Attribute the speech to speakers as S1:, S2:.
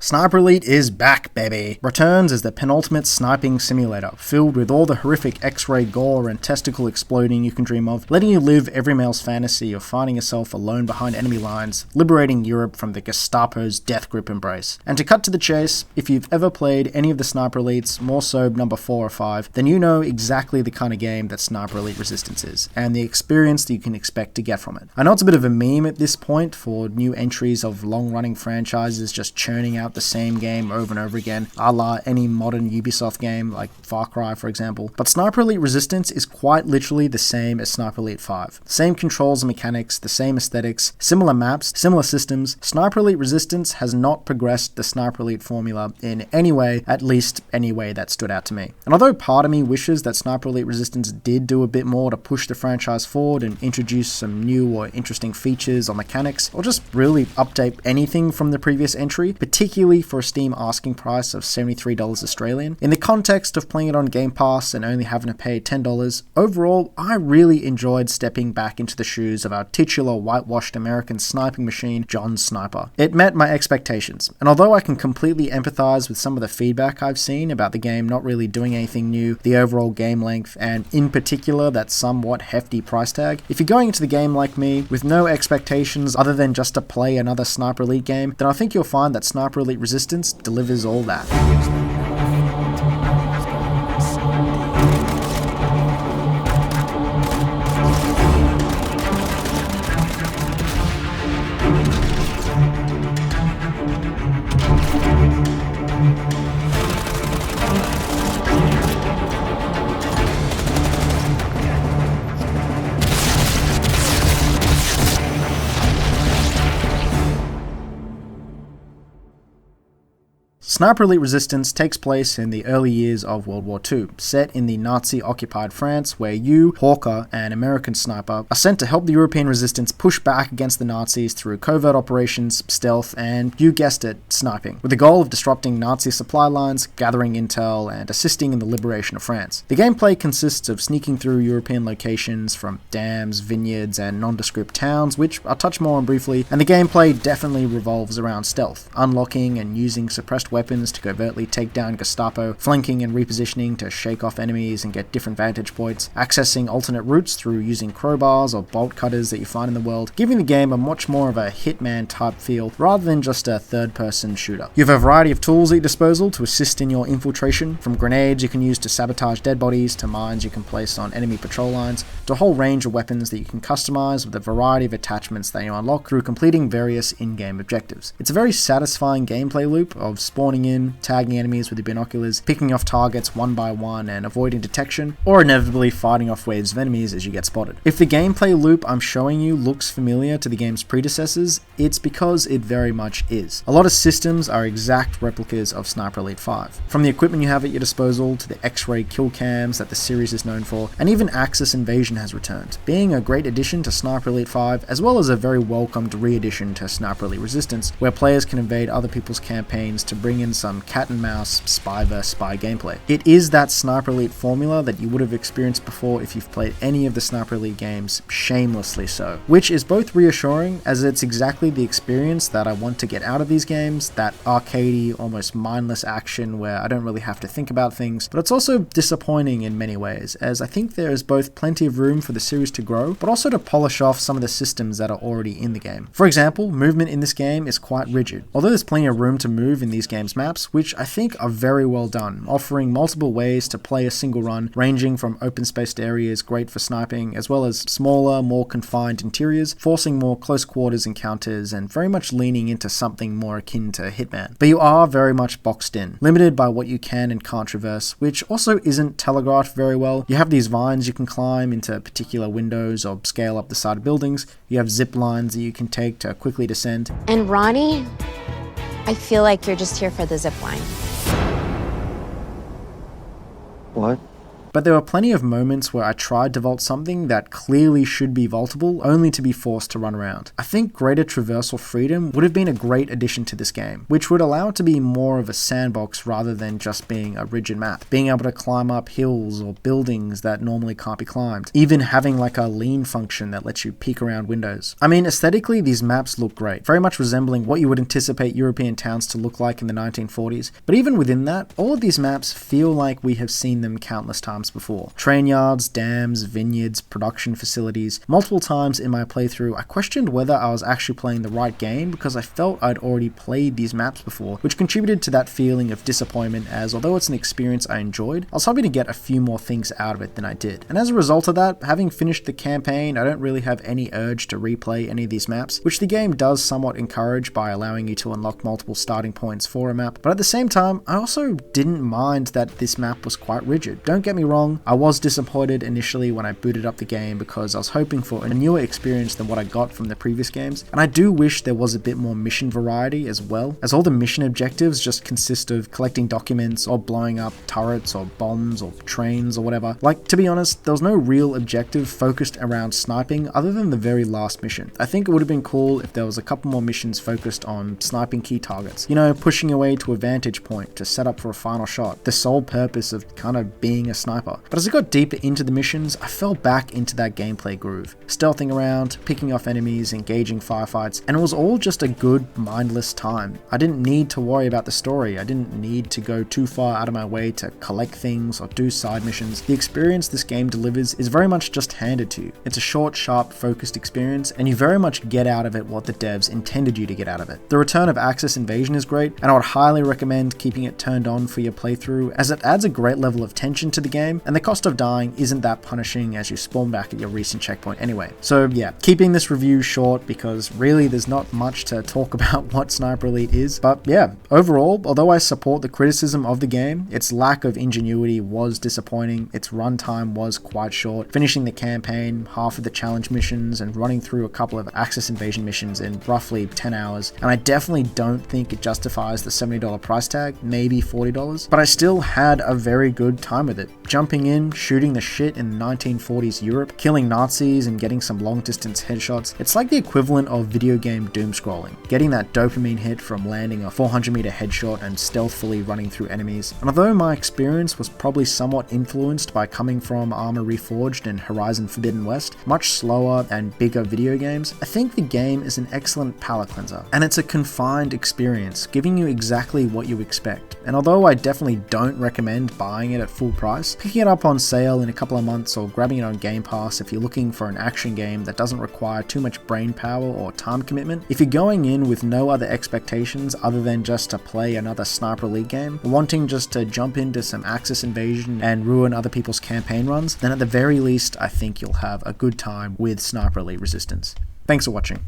S1: Sniper Elite is back, baby! Returns as the penultimate sniping simulator, filled with all the horrific X-ray gore and testicle exploding you can dream of, letting you live every male's fantasy of finding yourself alone behind enemy lines, liberating Europe from the Gestapo's death grip embrace. And to cut to the chase, if you've ever played any of the Sniper Elites, more so number 4 or 5, then you know exactly the kind of game that Sniper Elite Resistance is, and the experience that you can expect to get from it. I know it's a bit of a meme at this point for new entries of long-running franchises just churning out the same game over and over again, a la any modern Ubisoft game like Far Cry for example, but Sniper Elite Resistance is quite literally the same as Sniper Elite 5. Same controls and mechanics, the same aesthetics, similar maps, similar systems. Sniper Elite Resistance has not progressed the Sniper Elite formula in any way, at least any way that stood out to me. And although part of me wishes that Sniper Elite Resistance did do a bit more to push the franchise forward and introduce some new or interesting features or mechanics, or just really update anything from the previous entry, particularly for a Steam asking price of $73 Australian. In the context of playing it on Game Pass and only having to pay $10, overall, I really enjoyed stepping back into the shoes of our titular whitewashed American sniping machine, John Sniper. It met my expectations, and although I can completely empathize with some of the feedback I've seen about the game not really doing anything new, the overall game length, and in particular that somewhat hefty price tag, if you're going into the game like me, with no expectations other than just to play another Sniper Elite game, then I think you'll find that Sniper Elite Resistance delivers all that. Sniper Elite Resistance takes place in the early years of World War II, set in the Nazi-occupied France, where you, Hawker, an American sniper, are sent to help the European resistance push back against the Nazis through covert operations, stealth, and, you guessed it, sniping, with the goal of disrupting Nazi supply lines, gathering intel, and assisting in the liberation of France. The gameplay consists of sneaking through European locations from dams, vineyards, and nondescript towns, which I'll touch more on briefly, and the gameplay definitely revolves around stealth, unlocking and using suppressed weapons to covertly take down Gestapo, flanking and repositioning to shake off enemies and get different vantage points, accessing alternate routes through using crowbars or bolt cutters that you find in the world, giving the game a much more of a Hitman type feel rather than just a third-person shooter. You have a variety of tools at your disposal to assist in your infiltration, from grenades you can use to sabotage dead bodies, to mines you can place on enemy patrol lines, to a whole range of weapons that you can customize with a variety of attachments that you unlock through completing various in-game objectives. It's a very satisfying gameplay loop of spawning in, tagging enemies with your binoculars, picking off targets one by one and avoiding detection, or inevitably fighting off waves of enemies as you get spotted. If the gameplay loop I'm showing you looks familiar to the game's predecessors, it's because it very much is. A lot of systems are exact replicas of Sniper Elite 5. From the equipment you have at your disposal, to the X-ray kill cams that the series is known for, and even Axis Invasion has returned, being a great addition to Sniper Elite 5, as well as a very welcomed re-addition to Sniper Elite Resistance, where players can invade other people's campaigns to bring in some cat and mouse spy vs spy gameplay. It is that Sniper Elite formula that you would have experienced before if you've played any of the Sniper Elite games, shamelessly so, which is both reassuring as it's exactly the experience that I want to get out of these games, that arcadey, almost mindless action where I don't really have to think about things, but it's also disappointing in many ways, as I think there is both plenty of room for the series to grow, but also to polish off some of the systems that are already in the game. For example, movement in this game is quite rigid, although there's plenty of room to move in these games' maps, which I think are very well done, offering multiple ways to play a single run, ranging from open-spaced areas great for sniping, as well as smaller, more confined interiors, forcing more close quarters encounters, and very much leaning into something more akin to Hitman. But you are very much boxed in, limited by what you can and can't traverse, which also isn't telegraphed very well. You have these vines you can climb into particular windows or scale up the side of buildings. You have zip lines that you can take to quickly descend.
S2: And Ronnie, I feel like you're just here for the zip line.
S3: What?
S1: but there were plenty of moments where I tried to vault something that clearly should be vaultable, only to be forced to run around. I think greater traversal freedom would have been a great addition to this game, which would allow it to be more of a sandbox rather than just being a rigid map. Being able to climb up hills or buildings that normally can't be climbed, even having like a lean function that lets you peek around windows. I mean, aesthetically, these maps look great, very much resembling what you would anticipate European towns to look like in the 1940s, but even within that, all of these maps feel like we have seen them countless times before. Train yards, dams, vineyards, production facilities. Multiple times in my playthrough, I questioned whether I was actually playing the right game because I felt I'd already played these maps before, which contributed to that feeling of disappointment, as although it's an experience I enjoyed, I was hoping to get a few more things out of it than I did. And as a result of that, having finished the campaign, I don't really have any urge to replay any of these maps, which the game does somewhat encourage by allowing you to unlock multiple starting points for a map. But at the same time, I also didn't mind that this map was quite rigid. Don't get me wrong, I was disappointed initially when I booted up the game because I was hoping for a newer experience than what I got from the previous games, and I do wish there was a bit more mission variety as well, as all the mission objectives just consist of collecting documents or blowing up turrets or bombs or trains or whatever. Like, to be honest, there was no real objective focused around sniping other than the very last mission. I think it would have been cool if there was a couple more missions focused on sniping key targets, you know, pushing your way to a vantage point to set up for a final shot, the sole purpose of kind of being a sniper. But as I got deeper into the missions, I fell back into that gameplay groove, stealthing around, picking off enemies, engaging firefights, and it was all just a good, mindless time. I didn't need to worry about the story, I didn't need to go too far out of my way to collect things or do side missions. The experience this game delivers is very much just handed to you. It's a short, sharp, focused experience, and you very much get out of it what the devs intended you to get out of it. The return of Axis Invasion is great, and I would highly recommend keeping it turned on for your playthrough, as it adds a great level of tension to the game, and the cost of dying isn't that punishing as you spawn back at your recent checkpoint anyway. So yeah, keeping this review short because really there's not much to talk about what Sniper Elite is, but yeah, overall, although I support the criticism of the game, its lack of ingenuity was disappointing, its runtime was quite short, finishing the campaign, half of the challenge missions, and running through a couple of Axis Invasion missions in roughly 10 hours, and I definitely don't think it justifies the $70 price tag, maybe $40, but I still had a very good time with it. Jumping in, shooting the shit in 1940s Europe, killing Nazis and getting some long distance headshots, it's like the equivalent of video game doom scrolling, getting that dopamine hit from landing a 400 meter headshot and stealthily running through enemies. And although my experience was probably somewhat influenced by coming from Arma Reforged and Horizon Forbidden West, much slower and bigger video games, I think the game is an excellent palate cleanser, and it's a confined experience, giving you exactly what you expect. And although I definitely don't recommend buying it at full price, picking it up on sale in a couple of months or grabbing it on Game Pass if you're looking for an action game that doesn't require too much brain power or time commitment, if you're going in with no other expectations other than just to play another Sniper Elite game, wanting just to jump into some Axis Invasion and ruin other people's campaign runs, then at the very least I think you'll have a good time with Sniper Elite Resistance. Thanks for watching.